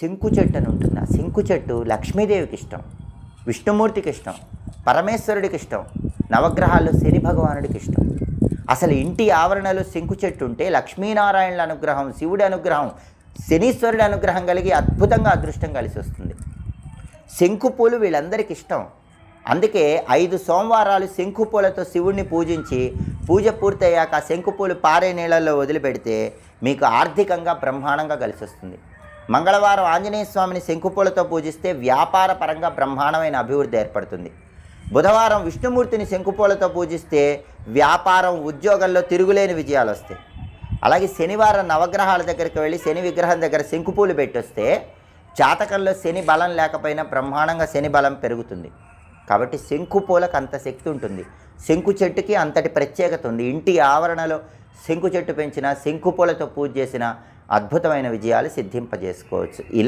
శంకు చెట్టు అని ఉంటుంది. ఆ శంకు చెట్టు లక్ష్మీదేవికి ఇష్టం, విష్ణుమూర్తికి ఇష్టం, పరమేశ్వరుడికి ఇష్టం, నవగ్రహాల్లో శని భగవానుడికి ఇష్టం. అసలు ఇంటి ఆవరణలో శంకు చెట్టు ఉంటే లక్ష్మీనారాయణుల అనుగ్రహం, శివుడి అనుగ్రహం, శనీశ్వరుడి అనుగ్రహం కలిగి అద్భుతంగా అదృష్టం కలిసి వస్తుంది. శంకు పూలు వీళ్ళందరికీ ఇష్టం. అందుకే 5 సోమవారాలు శంకు పూలతో శివుడిని పూజించి పూజ పూర్తయ్యాక ఆ శంకు పూలు పారే నీళ్ళల్లో వదిలిపెడితే మీకు ఆర్థికంగా బ్రహ్మాండంగా కలిసి వస్తుంది. మంగళవారం ఆంజనేయ స్వామిని శంకుపూలతో పూజిస్తే వ్యాపార పరంగా బ్రహ్మాండమైన అభివృద్ధి ఏర్పడుతుంది. బుధవారం విష్ణుమూర్తిని శంకుపూలతో పూజిస్తే వ్యాపారం, ఉద్యోగంలో తిరుగులేని విజయాలు వస్తాయి. అలాగే శనివారం నవగ్రహాల దగ్గరికి వెళ్ళి శని విగ్రహం దగ్గర శంకుపూలు పెట్టొస్తే జాతకంలో శని బలం లేకపోయినా బ్రహ్మాండంగా శని బలం పెరుగుతుంది. కాబట్టి శంకు పూలకు అంత శక్తి ఉంటుంది. శంకు చెట్టుకి అంతటి ప్రత్యేకత ఉంది. ఇంటి ఆవరణలో శంకు చెట్టు పెంచిన, శంకు పూలతో పూజ చేసిన అద్భుతమైన విజయాలు సిద్ధింపజేసుకోవచ్చు. ఇలా